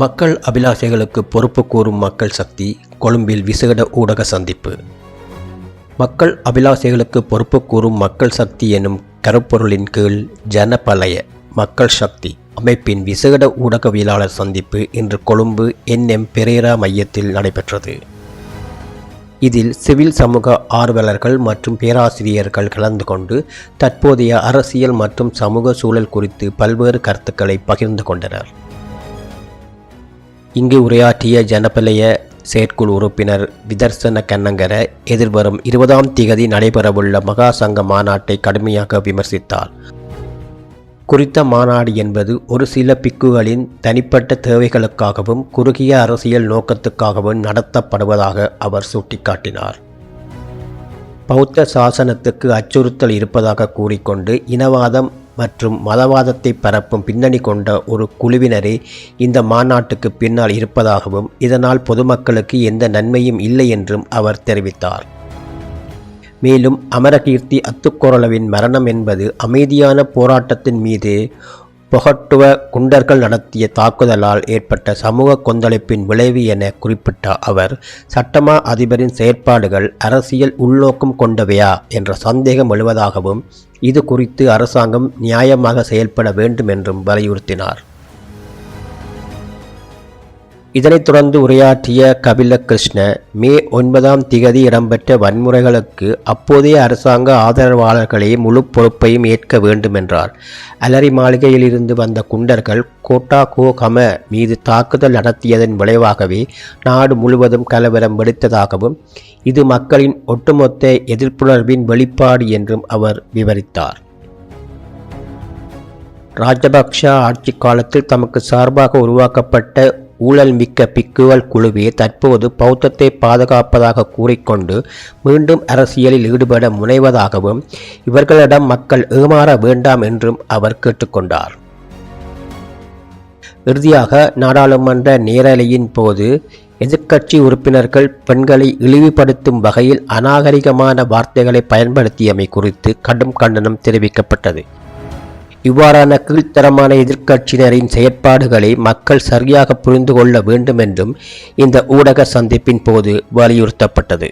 மக்கள் அபிலாஷைகளுக்கு பொறுப்பு கூறும் மக்கள் சக்தி கொழும்பில் விசேட ஊடக சந்திப்பு. மக்கள் அபிலாஷைகளுக்கு பொறுப்பு கூறும் மக்கள் சக்தி எனும் கருப்பொருளின் கீழ் ஜனபலய மக்கள் சக்தி அமைப்பின் விசேட ஊடகவியலாளர் சந்திப்பு இன்று கொழும்பு என்.எம். பெரேரா மையத்தில் நடைபெற்றது. இதில் சிவில் சமூக ஆர்வலர்கள் மற்றும் பேராசிரியர்கள் கலந்து கொண்டு தற்போதைய அரசியல் மற்றும் சமூக சூழல் குறித்து பல்வேறு கருத்துக்களை பகிர்ந்து கொண்டனர். இங்கு உரையாற்றிய ஜனபலய செயற்குழு உறுப்பினர் விதர்சன கண்ணங்கர எதிர்வரும் 20ஆம் திகதி நடைபெறவுள்ள மகா சங்க மாநாட்டை கடுமையாக விமர்சித்தார். குறித்த மாநாடு என்பது ஒரு சில பிக்குகளின் தனிப்பட்ட தேவைகளுக்காகவும் குறுகிய அரசியல் நோக்கத்துக்காகவும் நடத்தப்படுவதாக அவர் சுட்டிக்காட்டினார். பௌத்த சாசனத்துக்கு அச்சுறுத்தல் இருப்பதாக கூறிக்கொண்டு இனவாதம் மற்றும் மதவாதத்தை பரப்பும் பின்னணி கொண்ட ஒரு குழுவினரே இந்த மாநாட்டுக்கு பின்னால் இருப்பதாகவும் இதனால் பொதுமக்களுக்கு எந்த நன்மையும் இல்லை என்றும் அவர் தெரிவித்தார். மேலும் அமரகீர்த்தி அத்துக்கோரளவின் மரணம் என்பது அமைதியான போராட்டத்தின் மீது பொகட்டுவ குண்டர்கள் நடத்திய தாக்குதலால் ஏற்பட்ட சமூக கொந்தளிப்பின் விளைவு என குறிப்பிட்ட அவர், சட்டமா அதிபரின் செயற்பாடுகள் அரசியல் உள்நோக்கம் கொண்டவையா என்ற சந்தேகம் எழுவதாகவும் இது குறித்து அரசாங்கம் நியாயமாக செயல்பட வேண்டும் என்றும் வலியுறுத்தினார். இதனைத் தொடர்ந்து உரையாற்றிய கபில கிருஷ்ண, மே 9ஆம் திகதி இடம்பெற்ற வன்முறைகளுக்கு அப்போதைய அரசாங்க ஆதரவாளர்களே முழு பொறுப்பையும் ஏற்க வேண்டும் என்றார். அலரி மாளிகையிலிருந்து வந்த குண்டர்கள் கோட்டா கோகம மீது தாக்குதல் நடத்தியதன் விளைவாகவே நாடு முழுவதும் கலவரம் வெடித்ததாகவும் இது மக்களின் ஒட்டுமொத்த எதிர்ப்புணர்வின் வெளிப்பாடு என்றும் அவர் விவரித்தார். ராஜபக்ஷ ஆட்சி காலத்தில் தமக்கு சார்பாக உருவாக்கப்பட்ட ஊழல் மிக்க பிக்குகள் குழுவே தற்போது பௌத்தத்தை பாதுகாப்பதாக கூறிக்கொண்டு மீண்டும் அரசியலில் ஈடுபட முனைவதாகவும் இவர்களிடம் மக்கள் ஏமாற வேண்டாம் என்றும் அவர் கேட்டுக்கொண்டார். இறுதியாக நாடாளுமன்ற நேரலையின் போது எதிர்க்கட்சி உறுப்பினர்கள் பெண்களை இழிவுபடுத்தும் வகையில் அநாகரிகமான வார்த்தைகளை பயன்படுத்தியமை குறித்து கடும் கண்டனம் தெரிவிக்கப்பட்டது. இவ்வாறான கீழ்த்தரமான எதிர்க்கட்சியினரின் செயற்பாடுகளை மக்கள் சரியாக புரிந்து கொள்ள வேண்டும் என்றும் இந்த ஊடக சந்திப்பின் போது வலியுறுத்தப்பட்டது.